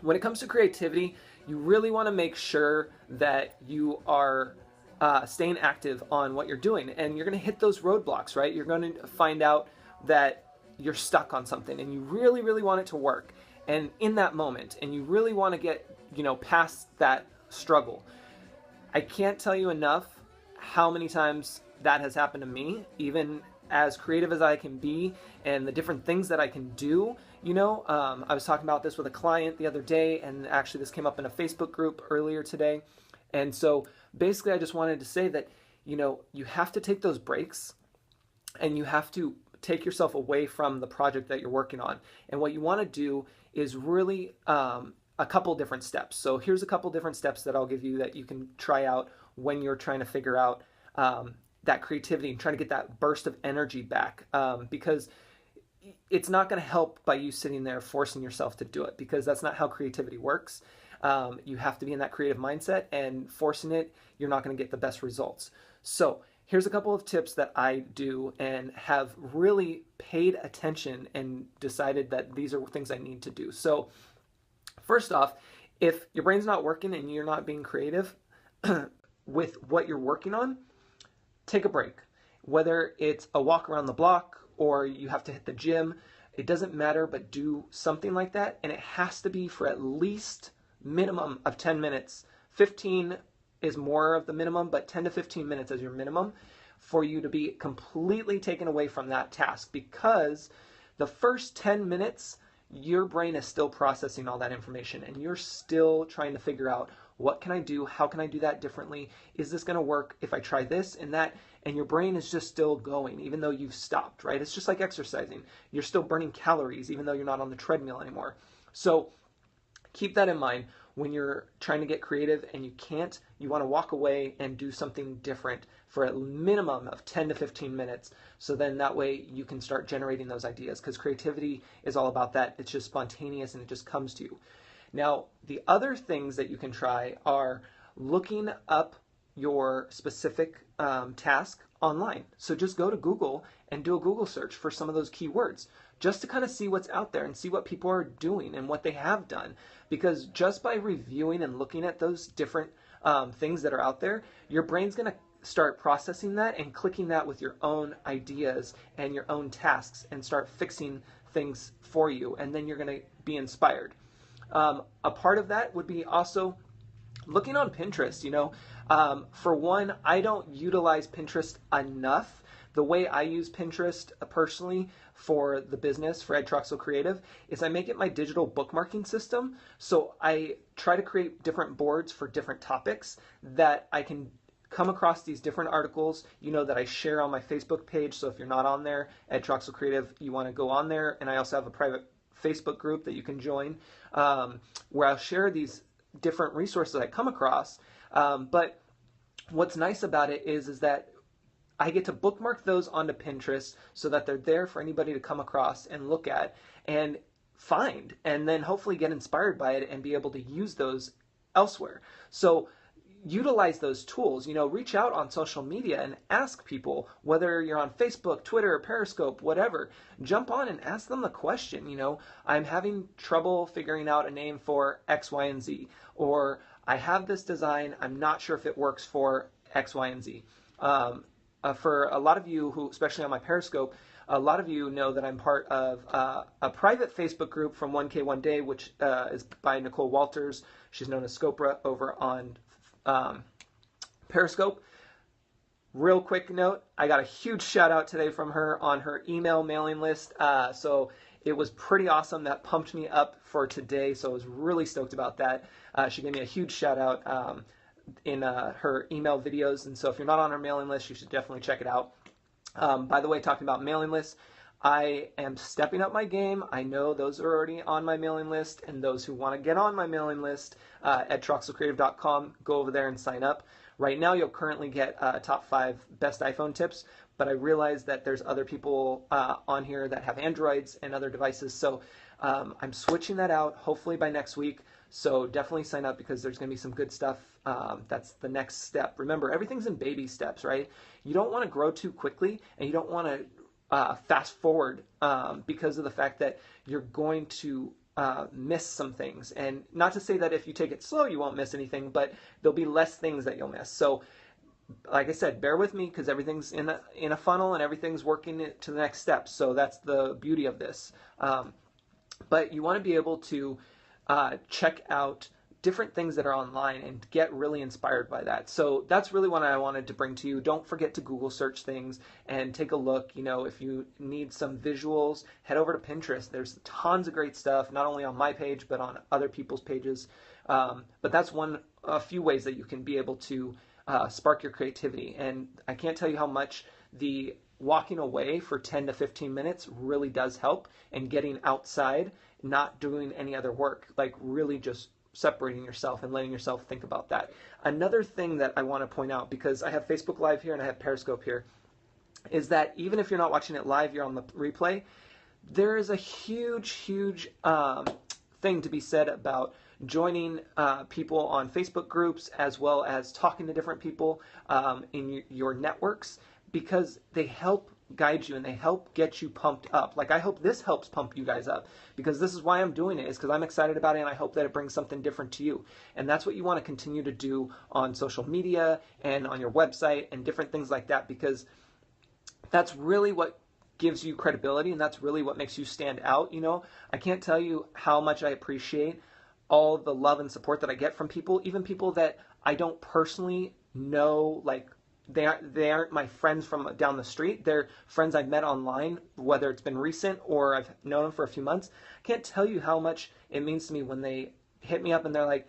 When it comes to creativity, you really want to make sure that you are staying active on what you're doing, and you're going to hit those roadblocks, right? You're going to find out that you're stuck on something and you really, really want it to work. And in that moment, and you really want to get, past that struggle. I can't tell you enough how many times that has happened to me, even as creative as I can be and the different things that I can do. I was talking about this with a client the other day, and actually this came up in a Facebook group earlier today. And so basically I just wanted to say that, you have to take those breaks and you have to take yourself away from the project that you're working on. And what you want to do is really a couple different steps. So here's a couple different steps that I'll give you that you can try out when you're trying to figure out that creativity and trying to get that burst of energy back, because it's not going to help by you sitting there forcing yourself to do it, because that's not how creativity works. You have to be in that creative mindset, and forcing it, you're not going to get the best results. So here's a couple of tips that I do and have really paid attention and decided that these are things I need to do. So first off, if your brain's not working and you're not being creative with what you're working on, take a break. Whether it's a walk around the block or you have to hit the gym, it doesn't matter, but do something like that. And it has to be for at least minimum of 10 minutes. 15 is more of the minimum, but 10 to 15 minutes is your minimum for you to be completely taken away from that task, because the first 10 minutes, your brain is still processing all that information and you're still trying to figure out, what can I do? How can I do that differently? Is this going to work if I try this and that? And your brain is just still going, even though you've stopped, right? It's just like exercising. You're still burning calories, even though you're not on the treadmill anymore. So keep that in mind when you're trying to get creative and you can't. You want to walk away and do something different for a minimum of 10 to 15 minutes. So then that way you can start generating those ideas, because creativity is all about that. It's just spontaneous and it just comes to you. Now, the other things that you can try are looking up your specific task online. So just go to Google and do a Google search for some of those keywords, just to kind of see what's out there and see what people are doing and what they have done. Because just by reviewing and looking at those different things that are out there, your brain's going to start processing that and clicking that with your own ideas and your own tasks and start fixing things for you. And then you're going to be inspired. A part of that would be also looking on Pinterest. For one, I don't utilize Pinterest enough. The way I use Pinterest personally for the business, for Ed Troxel Creative, is I make it my digital bookmarking system. So I try to create different boards for different topics that I can come across these different articles, that I share on my Facebook page. So if you're not on there, Ed Troxel Creative, you want to go on there. And I also have a private Facebook group that you can join, where I'll share these different resources I come across. But what's nice about it is that I get to bookmark those onto Pinterest so that they're there for anybody to come across and look at and find, and then hopefully get inspired by it and be able to use those elsewhere. So utilize those tools, reach out on social media and ask people, whether you're on Facebook, Twitter, Periscope, whatever, jump on and ask them the question, I'm having trouble figuring out a name for X, Y, and Z, or I have this design, I'm not sure if it works for X, Y, and Z. For a lot of you who, especially on my Periscope, a lot of you know that I'm part of a private Facebook group from 1K One Day, which is by Nicole Walters. She's known as Scopra over on Periscope. Real quick note, I got a huge shout out today from her on her email mailing list. So it was pretty awesome. That pumped me up for today. So I was really stoked about that. She gave me a huge shout out in her email videos. And so if you're not on her mailing list, you should definitely check it out. By the way, talking about mailing lists, I am stepping up my game. I know those are already on my mailing list, and those who want to get on my mailing list at troxelcreative.com, go over there and sign up. Right now, you'll currently get top 5 best iPhone tips, but I realize that there's other people on here that have Androids and other devices, so I'm switching that out hopefully by next week. So definitely sign up, because there's going to be some good stuff. That's the next step. Remember, everything's in baby steps, right? You don't want to grow too quickly, and you don't want to fast forward because of the fact that you're going to miss some things. And not to say that if you take it slow, you won't miss anything, but there'll be less things that you'll miss. So like I said, bear with me because everything's in a funnel and everything's working to the next step. So that's the beauty of this. But you want to be able to check out different things that are online and get really inspired by that. So that's really what I wanted to bring to you. Don't forget to Google search things and take a look. You know, if you need some visuals, head over to Pinterest. There's tons of great stuff, not only on my page, but on other people's pages. But that's a few ways that you can be able to spark your creativity. And I can't tell you how much the walking away for 10 to 15 minutes really does help, and getting outside, not doing any other work, like really just separating yourself and letting yourself think about that. Another thing that I want to point out, because I have Facebook Live here and I have Periscope here, is that even if you're not watching it live, you're on the replay, there is a huge thing to be said about joining people on Facebook groups, as well as talking to different people in your networks, because they help guide you and they help get you pumped up. Like, I hope this helps pump you guys up, because this is why I'm doing it, is because I'm excited about it and I hope that it brings something different to you. And that's what you want to continue to do on social media and on your website and different things like that, because that's really what gives you credibility and that's really what makes you stand out. You know, I can't tell you how much I appreciate all the love and support that I get from people, even people that I don't personally know. Like, they aren't my friends from down the street. They're friends I've met online, whether it's been recent or I've known them for a few months. I can't tell you how much it means to me when they hit me up and they're like,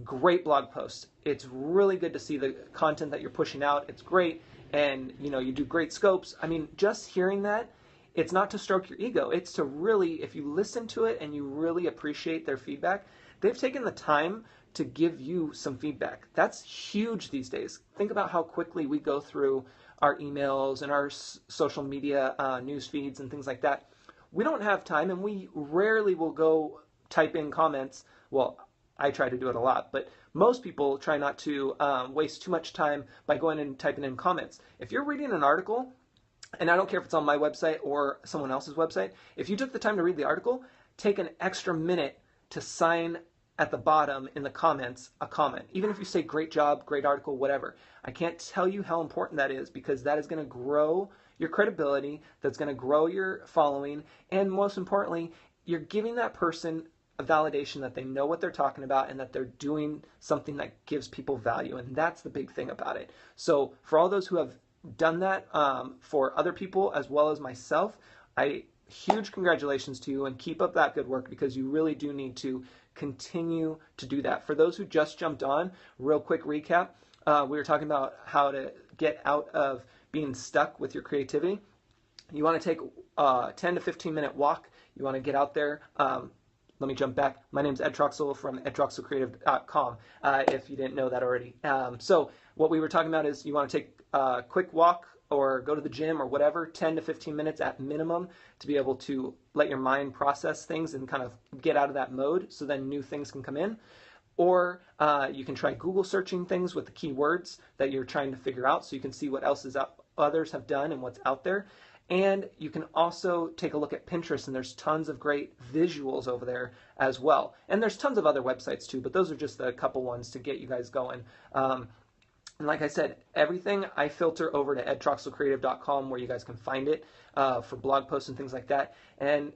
great blog post. It's really good to see the content that you're pushing out. It's great. And, you know, you do great scopes. I mean, just hearing that, it's not to stroke your ego. It's to really, if you listen to it and you really appreciate their feedback, they've taken the time to give you some feedback. That's huge these days. Think about how quickly we go through our emails and our social media news feeds and things like that. We don't have time, and we rarely will go type in comments. Well, I try to do it a lot, but most people try not to waste too much time by going and typing in comments. If you're reading an article, and I don't care if it's on my website or someone else's website, if you took the time to read the article, take an extra minute to sign at the bottom in the comments a comment. Even if you say great job, great article, whatever. I can't tell you how important that is, because that is going to grow your credibility, that's going to grow your following, and most importantly, you're giving that person a validation that they know what they're talking about and that they're doing something that gives people value. And that's the big thing about it. So for all those who have done that for other people as well as myself, huge congratulations to you, and keep up that good work, because you really do need to continue to do that. For those who just jumped on, real quick recap, we were talking about how to get out of being stuck with your creativity. You want to take a 10 to 15 minute walk. You want to get out there. Let me jump back. My name's Ed Troxel from edtroxelcreative.com, if you didn't know that already. So what we were talking about is you want to take a quick walk or go to the gym or whatever, 10 to 15 minutes at minimum, to be able to let your mind process things and kind of get out of that mode, so then new things can come in. Or you can try Google searching things with the keywords that you're trying to figure out, so you can see what else others have done and what's out there. And you can also take a look at Pinterest, and there's tons of great visuals over there as well. And there's tons of other websites too, but those are just a couple ones to get you guys going. And like I said, everything I filter over to edtroxelcreative.com, where you guys can find it for blog posts and things like that. And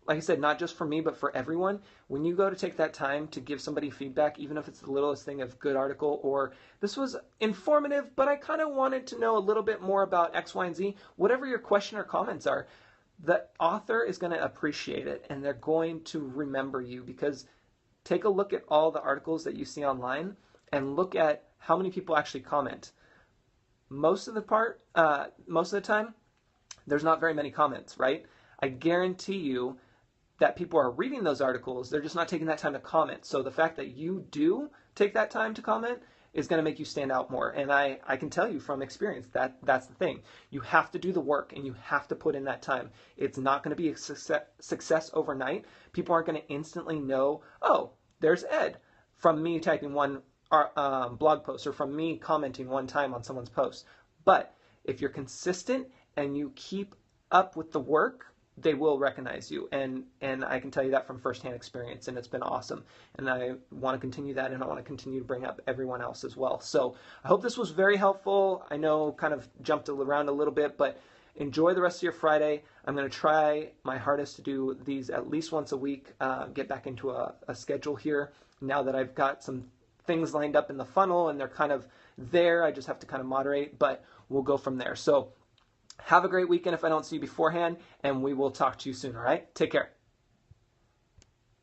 like I said, not just for me, but for everyone, when you go to take that time to give somebody feedback, even if it's the littlest thing of good article, or this was informative, but I kind of wanted to know a little bit more about X, Y, and Z, whatever your question or comments are, the author is going to appreciate it, and they're going to remember you. Because take a look at all the articles that you see online and look at how many people actually comment. Most of the time, there's not very many comments, right? I guarantee you that people are reading those articles, they're just not taking that time to comment. So the fact that you do take that time to comment is going to make you stand out more. And I can tell you from experience that that's the thing. You have to do the work and you have to put in that time. It's not going to be a success overnight. People aren't going to instantly know, oh, there's Ed, from me typing one blog post or from me commenting one time on someone's post. But if you're consistent and you keep up with the work, they will recognize you, and I can tell you that from firsthand experience, and it's been awesome. And I want to continue that, and I want to continue to bring up everyone else as well. So I hope this was very helpful. I know kind of jumped around a little bit, but enjoy the rest of your Friday. I'm going to try my hardest to do these at least once a week, get back into a schedule here now that I've got some things lined up in the funnel and they're kind of there. I just have to kind of moderate, but we'll go from there. So have a great weekend if I don't see you beforehand, and we will talk to you soon, all right? Take care.